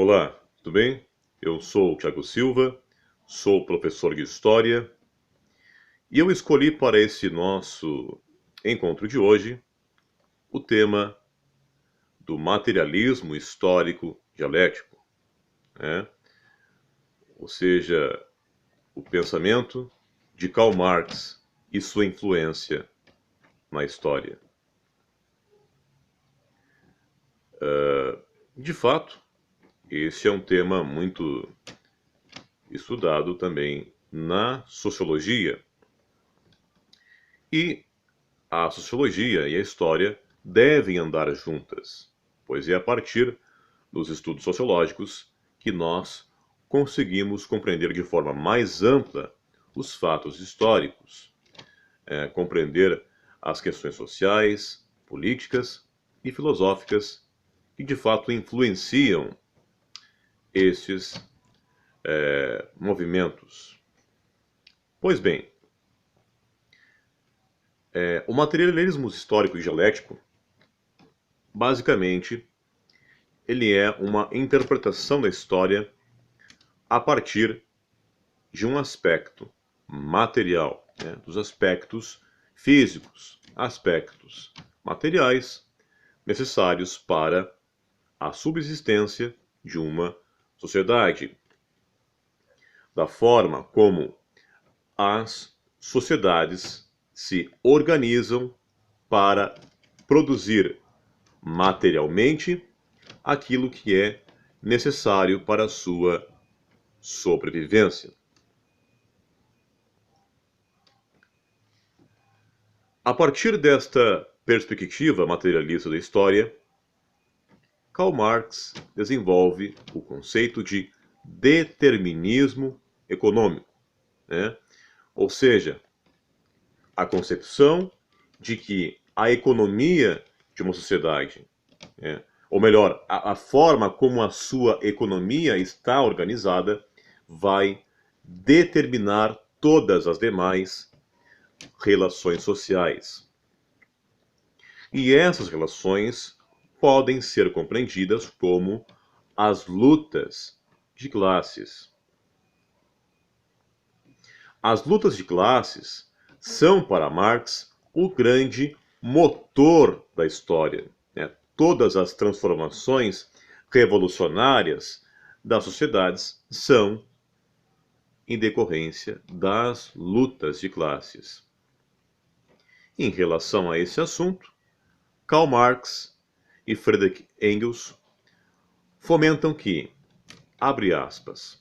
Olá, tudo bem? Eu sou o Thiago Silva, sou professor de História e eu escolhi para esse nosso encontro de hoje o tema do materialismo histórico dialético, né? Ou seja, o pensamento de Karl Marx e sua influência na história. De fato, esse é um tema muito estudado também na sociologia. E a sociologia e a história devem andar juntas, pois é a partir dos estudos sociológicos que nós conseguimos compreender de forma mais ampla os fatos históricos, compreender as questões sociais, políticas e filosóficas que de fato influenciam esses movimentos. Pois bem, o materialismo histórico e dialético, basicamente, ele é uma interpretação da história a partir de um aspecto material, né, dos aspectos físicos, aspectos materiais necessários para a subsistência de uma sociedade, da forma como as sociedades se organizam para produzir materialmente aquilo que é necessário para a sua sobrevivência. A partir desta perspectiva materialista da história, Karl Marx desenvolve o conceito de determinismo econômico, né? Ou seja, a concepção de que a economia de uma sociedade, né, ou melhor, a forma como a sua economia está organizada, vai determinar todas as demais relações sociais. E essas relações podem ser compreendidas como as lutas de classes. As lutas de classes são, para Marx, o grande motor da história, né? Todas as transformações revolucionárias das sociedades são em decorrência das lutas de classes. Em relação a esse assunto, Karl Marx e Friedrich Engels fomentam que, abre aspas,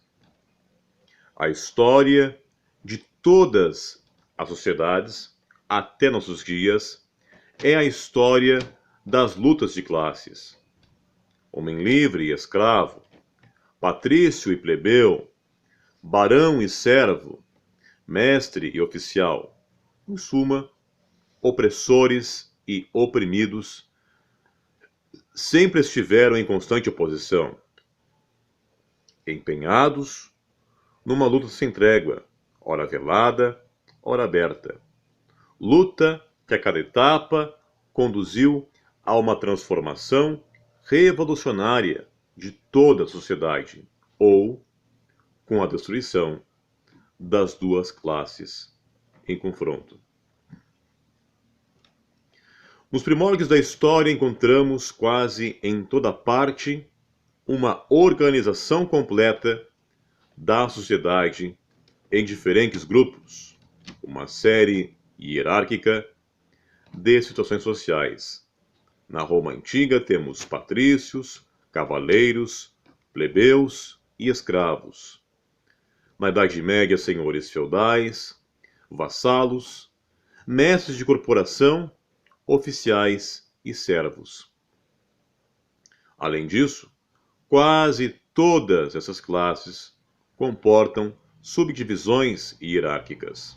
a história de todas as sociedades, até nossos dias, é a história das lutas de classes. Homem livre e escravo, patrício e plebeu, barão e servo, mestre e oficial, em suma, opressores e oprimidos, sempre estiveram em constante oposição, empenhados numa luta sem trégua, ora velada, ora aberta. Luta que a cada etapa conduziu a uma transformação revolucionária de toda a sociedade, ou com a destruição das duas classes em confronto. Nos primórdios da história encontramos quase em toda parte uma organização completa da sociedade em diferentes grupos, uma série hierárquica de situações sociais. Na Roma antiga temos patrícios, cavaleiros, plebeus e escravos. Na Idade Média, senhores feudais, vassalos, mestres de corporação, oficiais e servos. Além disso, quase todas essas classes comportam subdivisões hierárquicas.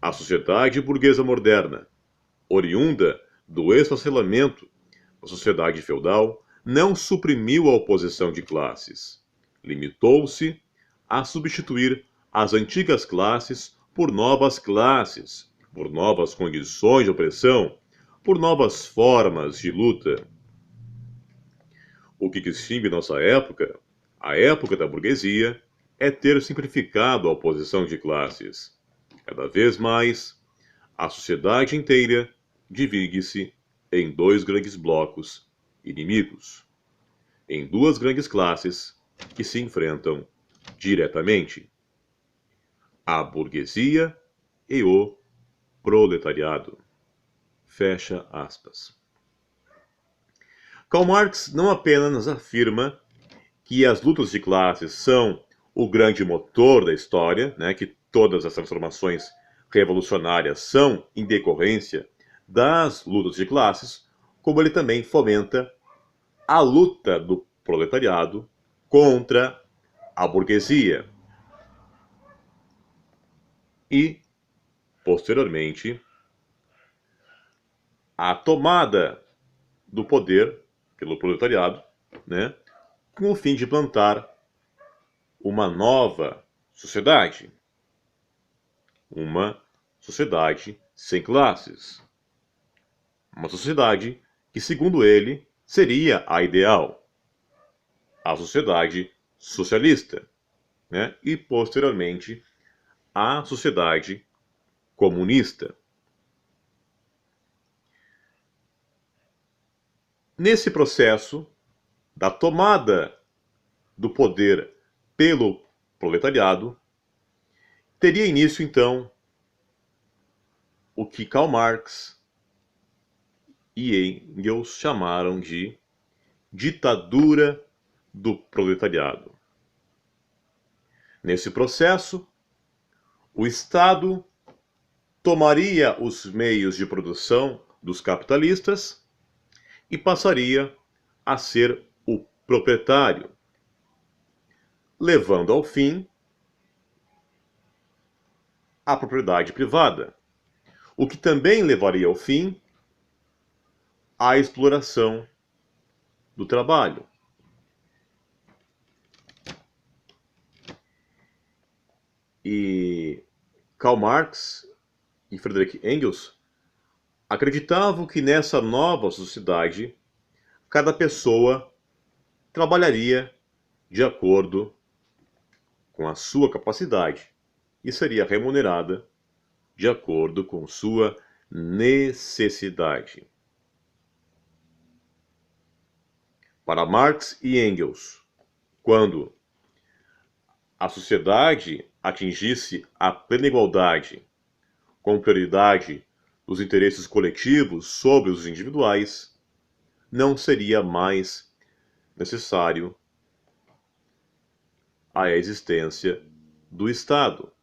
A sociedade burguesa moderna, oriunda do esfacelamento da sociedade feudal, não suprimiu a oposição de classes. Limitou-se a substituir as antigas classes por novas classes, por novas condições de opressão, por novas formas de luta. O que distingue nossa época, a época da burguesia, é ter simplificado a oposição de classes. Cada vez mais, a sociedade inteira divide-se em dois grandes blocos inimigos, em duas grandes classes que se enfrentam diretamente: a burguesia e o proletariado. Fecha aspas. Karl Marx não apenas afirma que as lutas de classes são o grande motor da história, né, que todas as transformações revolucionárias são em decorrência das lutas de classes, como ele também fomenta a luta do proletariado contra a burguesia. E, posteriormente, a tomada do poder pelo proletariado, né, com o fim de plantar uma nova sociedade. Uma sociedade sem classes. Uma sociedade que, segundo ele, seria a ideal. A sociedade socialista, né? E, posteriormente, a sociedade comunista. Nesse processo da tomada do poder pelo proletariado, teria início, então, o que Karl Marx e Engels chamaram de ditadura do proletariado. Nesse processo, o Estado tomaria os meios de produção dos capitalistas e passaria a ser o proprietário, levando ao fim a propriedade privada, o que também levaria ao fim a exploração do trabalho. E Karl Marx e Friedrich Engels acreditavam que nessa nova sociedade, cada pessoa trabalharia de acordo com a sua capacidade e seria remunerada de acordo com sua necessidade. Para Marx e Engels, quando a sociedade atingisse a plena igualdade, com prioridade dos interesses coletivos sobre os individuais, não seria mais necessário a existência do Estado,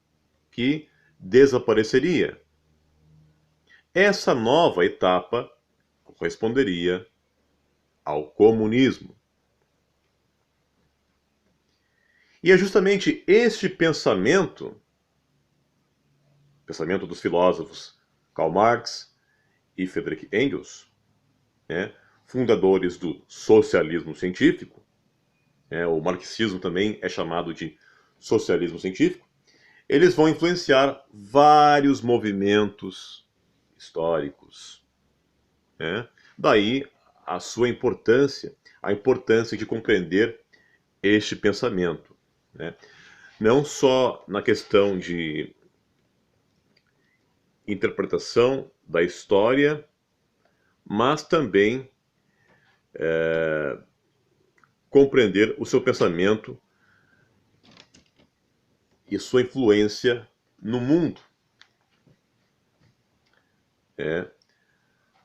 que desapareceria. Essa nova etapa corresponderia ao comunismo. E é justamente este pensamento dos filósofos Karl Marx e Friedrich Engels, né, fundadores do socialismo científico, o marxismo também é chamado de socialismo científico, eles vão influenciar vários movimentos históricos. Né? Daí a sua importância, a importância de compreender este pensamento. Né? Não só na questão de interpretação da história, mas também compreender o seu pensamento e sua influência no mundo.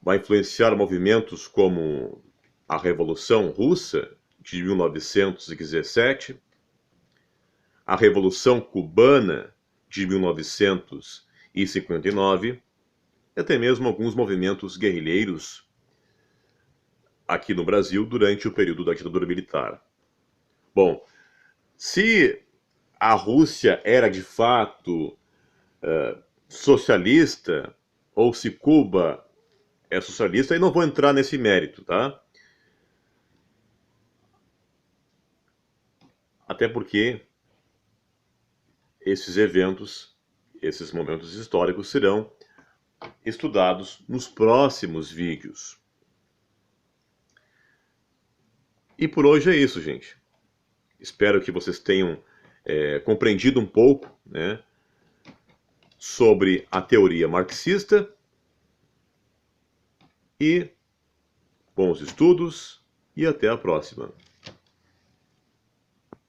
Vai influenciar movimentos como a Revolução Russa de 1917, a Revolução Cubana de 1959 e até mesmo alguns movimentos guerrilheiros aqui no Brasil durante o período da ditadura militar. Bom, se a Rússia era de fato socialista, ou se Cuba é socialista, eu não vou entrar nesse mérito, tá? Até porque esses eventos, esses momentos históricos serão estudados nos próximos vídeos. E por hoje é isso, gente. Espero que vocês tenham compreendido um pouco, né, sobre a teoria marxista. E bons estudos e até a próxima.